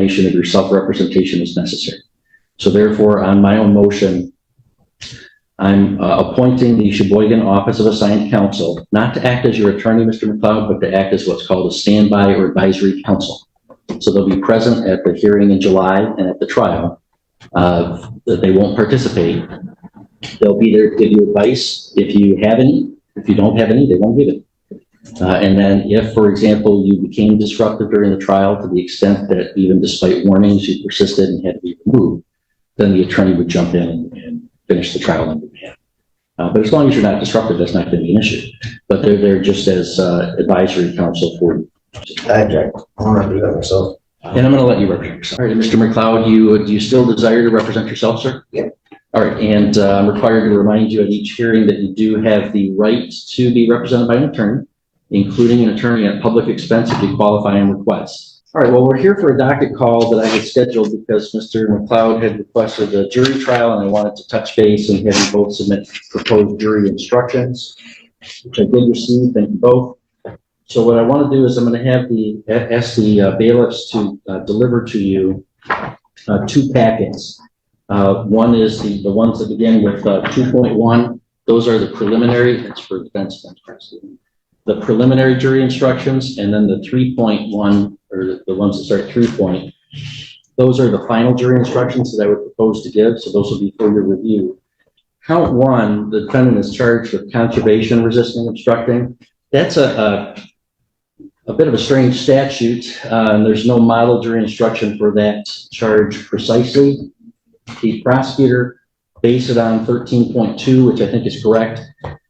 of your self-representation is necessary. So therefore, on my own motion, I'm appointing the Sheboygan Office of Assigned Counsel, not to act as your attorney, Mr. McLeod, but to act as what's called a standby or advisory counsel. So they'll be present at the hearing in July and at the trial. They won't participate. They'll be there to give you advice if you have any. If you don't have any, they won't give it. And then if, for example, you became disruptive during the trial to the extent that even despite warnings, you persisted and had to be removed, then the attorney would jump in and finish the trial on your behalf. But as long as you're not disruptive, that's not going to be an issue. But they're there just as advisory counsel for you. I object. I want to do that myself. And I'm going to let you represent yourself. All right, Mr. McLeod, do you still desire to represent yourself, sir? Yeah. All right, and I'm required to remind you at each hearing that you do have the right to be represented by an attorney, including an attorney at public expense if you qualify and request. All right, well, we're here for a docket call that I had scheduled because Mr. McLeod had requested a jury trial, and I wanted to touch base and have you both submit proposed jury instructions, which I did receive. Thank you both. So what I want to do is I'm going to ask the bailiffs to deliver to you two packets. One is the ones that begin with 2.1. Those are the preliminary. That's for defense. The preliminary jury instructions, and then the 3.1, or the ones that start 3 point. Those are the final jury instructions that I would propose to give. So those will be for your review. Count 1, the defendant is charged with contravention, resisting, obstructing. That's a bit of a strange statute, and there's no model jury instruction for that charge precisely. The prosecutor based it on 13.2, which I think is correct,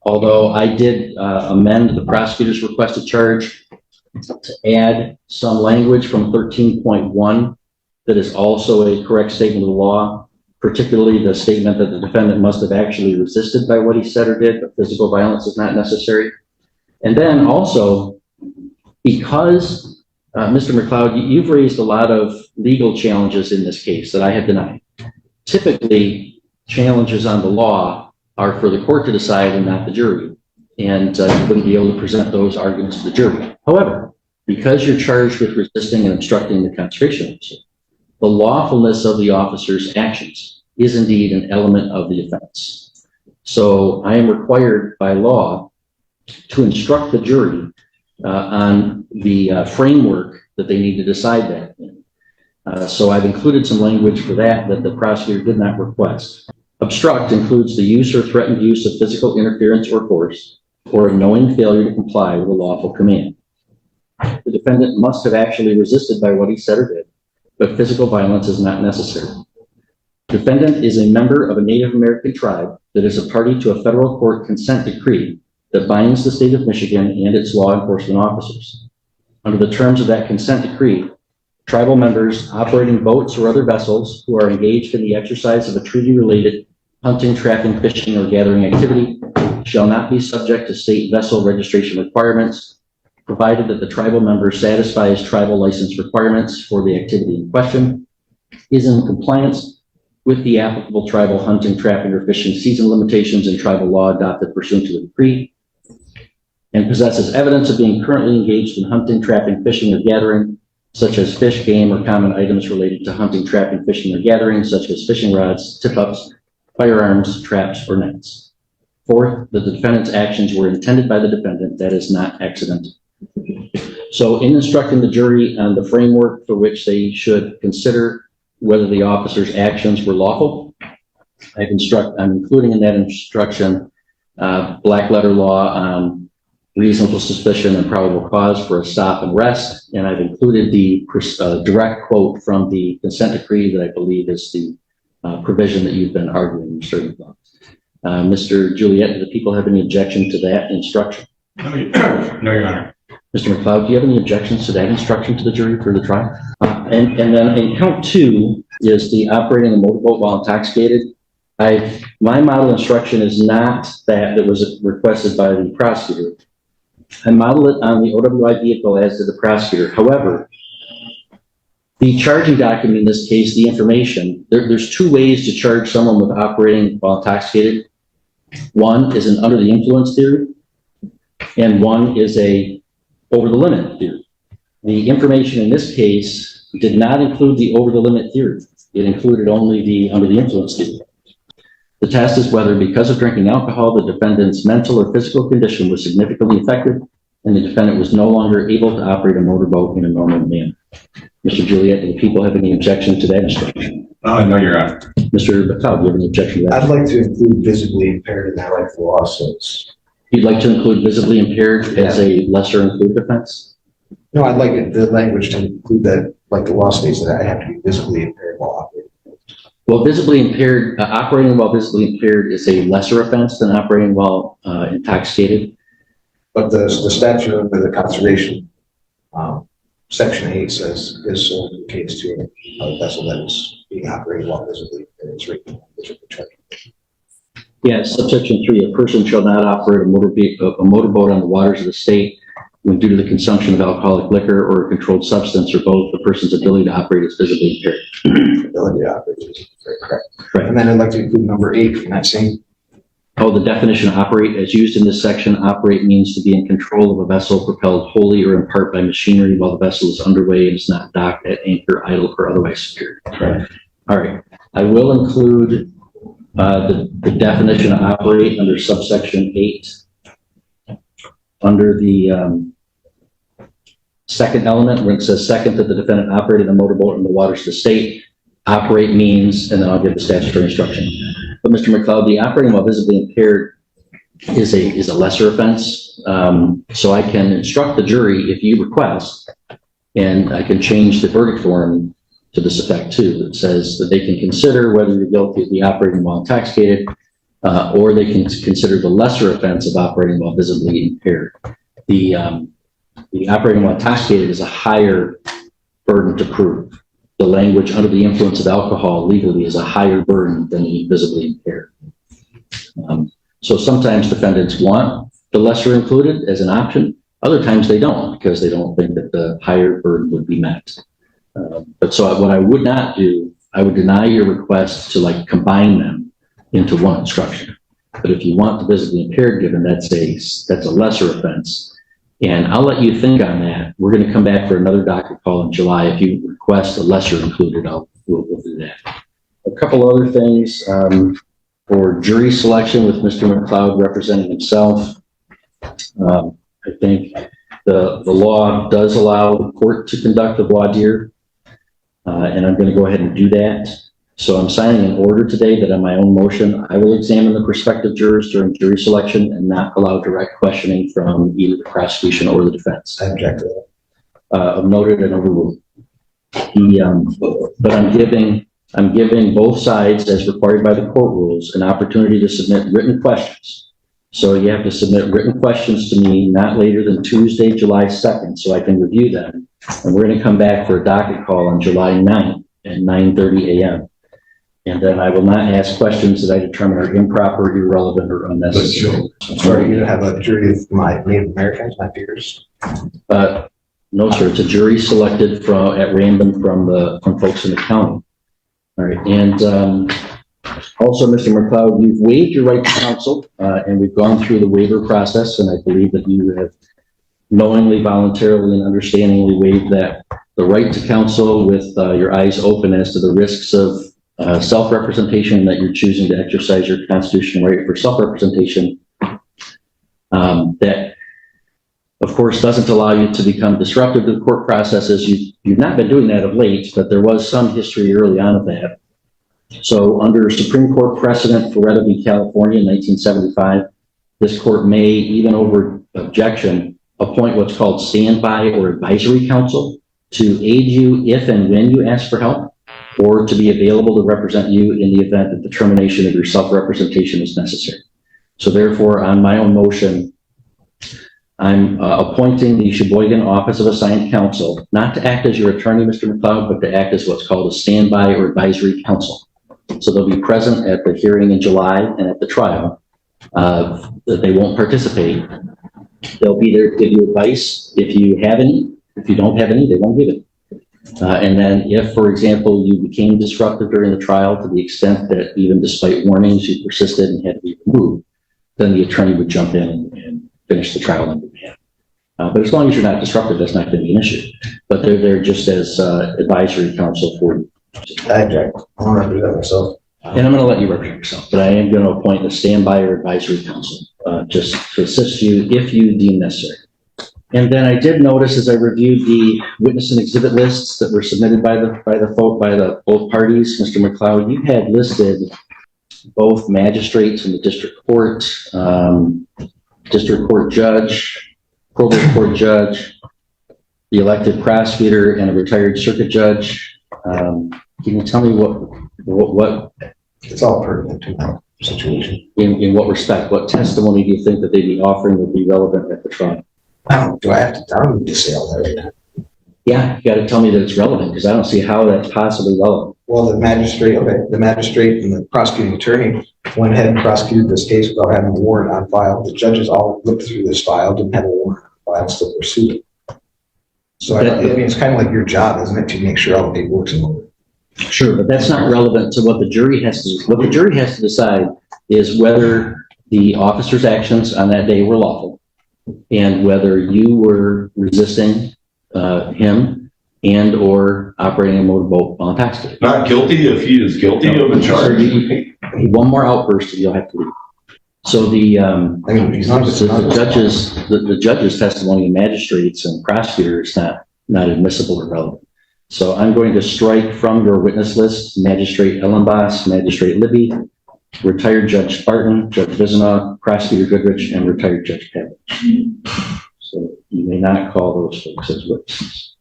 although I did amend the prosecutor's requested charge to add some language from 13.1 that is also a correct statement of the law, particularly the statement that the defendant must have actually resisted by what he said or did, but physical violence is not necessary. And then also, because, Mr. McLeod, you've raised a lot of legal challenges in this case that I have denied. Typically, challenges on the law are for the court to decide and not the jury. And you wouldn't be able to present those arguments to the jury. However, because you're charged with resisting and obstructing the conservation officer, the lawfulness of the officer's actions is indeed an element of the offense. So I am required by law to instruct the jury on the framework that they need to decide that in. So I've included some language for that the prosecutor did not request. Obstruct includes the use or threatened use of physical interference or force, or a knowing failure to comply with a lawful command. The defendant must have actually resisted by what he said or did, but physical violence is not necessary. The defendant is a member of a Native American tribe that is a party to a federal court consent decree that binds the state of Michigan and its law enforcement officers. Under the terms of that consent decree, tribal members operating boats or other vessels who are engaged in the exercise of a treaty-related hunting, trapping, fishing, or gathering activity shall not be subject to state vessel registration requirements, provided that the tribal member satisfies tribal license requirements for the activity in question, is in compliance with the applicable tribal hunting, trapping, or fishing season limitations and tribal law adopted pursuant to the decree, and possesses evidence of being currently engaged in hunting, trapping, fishing, or gathering, such as fish, game, or common items related to hunting, trapping, fishing, or gathering, such as fishing rods, tip-ups, firearms, traps, or nets. Fourth, that the defendant's actions were intended by the defendant, that is not accidental. So in instructing the jury on the framework for which they should consider whether the officer's actions were lawful, I'm including in that instruction black letter law on reasonable suspicion and probable cause for a stop and rest, and I've included the direct quote from the consent decree that I believe is the provision that you've been arguing, Mr. McLeod. Mr. Juliet, do the people have any objection to that instruction? No, Your Honor. Mr. McLeod, do you have any objections to that instruction to the jury for the trial? And then in count 2 is the operating a motorboat while intoxicated. My model instruction is not that was requested by the prosecutor. I model it on the OWI vehicle as did the prosecutor. However, the charging document in this case, the information, there's 2 ways to charge someone with operating while intoxicated. One is an under the influence theory, and one is a over the limit theory. The information in this case did not include the over the limit theory. It included only the under the influence theory. The test is whether, because of drinking alcohol, the defendant's mental or physical condition was significantly affected and the defendant was no longer able to operate a motorboat in a normal manner. Mr. Juliet, do the people have any objection to that instruction? No, Your Honor. Mr. McLeod, do you have any objection to that? I'd like to include visibly impaired in that, like the law says. You'd like to include visibly impaired as a lesser included offense? No, I'd like the language to include that, like the law states, that I have to be visibly impaired while operating. Well, visibly impaired, operating while visibly impaired is a lesser offense than operating while intoxicated. But the statute under the conservation, section 8 says this only pertains to a vessel that is being operated while visibly impaired. It's written. Yeah, subsection 3, a person shall not operate a motorboat on the waters of the state when due to the consumption of alcoholic liquor or a controlled substance or both, the person's ability to operate is visibly impaired. Ability to operate is very correct. Right. And then I'd like to include number 8 from that same. Oh, the definition of operate as used in this section, operate means to be in control of a vessel propelled wholly or in part by machinery while the vessel is underway and is not docked at anchor, idle, or otherwise secured. Correct. All right. I will include the definition of operate under subsection 8 under the second element where it says second that the defendant operated a motorboat in the waters of the state. Operate means, and then I'll give the statutory instruction. But Mr. McLeod, the operating while visibly impaired is a lesser offense. So I can instruct the jury if you request, and I can change the verdict form to this effect too. That says that they can consider whether you're guilty of the operating while intoxicated, or they can consider the lesser offense of operating while visibly impaired. The operating while intoxicated is a higher burden to prove. The language under the influence of alcohol legally is a higher burden than the visibly impaired. So sometimes defendants want the lesser included as an option. Other times they don't, because they don't think that the higher burden would be met. But so what I would not do, I would deny your request to combine them into one instruction. But if you want the visibly impaired given, that's a lesser offense. And I'll let you think on that. We're going to come back for another docket call in July. If you request a lesser included, we'll do that. A couple other things for jury selection with Mr. McLeod representing himself. I think the law does allow the court to conduct the voir dire, and I'm going to go ahead and do that. So I'm signing an order today that on my own motion, I will examine the prospective jurors during jury selection and not allow direct questioning from either the prosecution or the defense. I object to that. Noted and overruled. But I'm giving both sides, as required by the court rules, an opportunity to submit written questions. So you have to submit written questions to me not later than Tuesday, July 2nd, so I can review them. And we're going to come back for a docket call on July 9th at 9:30 a.m. And then I will not ask questions that I determine are improper, irrelevant, or unnecessary. I'm sorry, you have a jury of my Native Americans, my peers. No, sir. It's a jury selected at random from folks in the county. All right. And also, Mr. McLeod, you've waived your right to counsel, and we've gone through the waiver process, and I believe that you have knowingly, voluntarily, and understandingly waived the right to counsel with your eyes open as to the risks of self-representation, that you're choosing to exercise your constitutional right for self-representation. That, of course, doesn't allow you to become disruptive to the court processes. You've not been doing that of late, but there was some history early on of that. So under Supreme Court precedent for Florida v. California in 1975, this court may, even over objection, appoint what's called standby or advisory counsel to aid you if and when you ask for help, or to be available to represent you in the event that the termination of your self-representation is necessary. So therefore, on my own motion, I'm appointing the Sheboygan Office of Assigned Counsel, not to act as your attorney, Mr. McLeod, but to act as what's called a standby or advisory counsel. So they'll be present at the hearing in July and at the trial. They won't participate. They'll be there to give you advice if you have any. If you don't have any, they won't give it. And then if, for example, you became disruptive during the trial to the extent that even despite warnings, you persisted and had to be removed, then the attorney would jump in and finish the trial on your behalf. But as long as you're not disruptive, that's not going to be an issue. But they're there just as advisory counsel for you. I object. I want to represent myself. And I'm going to let you represent yourself, but I am going to appoint a standby or advisory counsel just to assist you if you deem necessary. And then I did notice as I reviewed the witness and exhibit lists that were submitted by both parties, Mr. McLeod, you had listed both magistrates in the district court judge, probate court judge, the elected prosecutor, and a retired circuit judge. Can you tell me what It's all pertinent to my situation. in what respect, what testimony do you think that they'd be offering would be relevant at the trial? I don't need to say all that right now. Yeah, you got to tell me that it's relevant because I don't see how that's possibly relevant. Well, the magistrate and the prosecuting attorney went ahead and prosecuted this case without having a warrant on file. The judges all looked through this file, didn't have a warrant on file, still pursued it. So I mean, it's kind of like your job, isn't it, to make sure all the paperwork's in order? Sure, but that's not relevant to what the jury has to do. What the jury has to decide is whether the officer's actions on that day were lawful and whether you were resisting him and or operating a motorboat while intoxicated. Not guilty if he is guilty of a charge. One more outburst and you'll have to leave. So the judge's testimony of magistrates and prosecutors is not admissible or relevant. So I'm going to strike from your witness list Magistrate Ellenboss, Magistrate Libby, retired Judge Spartan, Judge Vizina, Prosecutor Goodrich, and retired Judge Pavlich. So you may not call those folks as witnesses.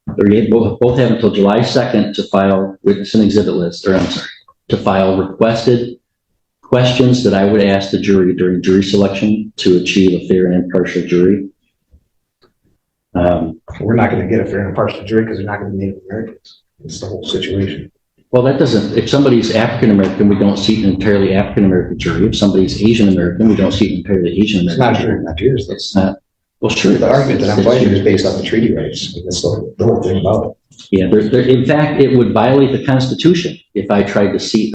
Both have until July 2nd to file witness and exhibit lists, to file requested questions that I would ask the jury during jury selection to achieve a fair and impartial jury. We're not going to get a fair and impartial jury because they're not going to be Native Americans. It's the whole situation. Well, that doesn't, if somebody's African American, we don't seat an entirely African American jury. If somebody's Asian American, we don't seat an entirely Asian It's American not jury. true, not yours. It's not. Well, sure. The argument that I'm fighting is based on the treaty rights. That's the whole thing about it. Yeah, in fact, it would violate the Constitution if I tried to seat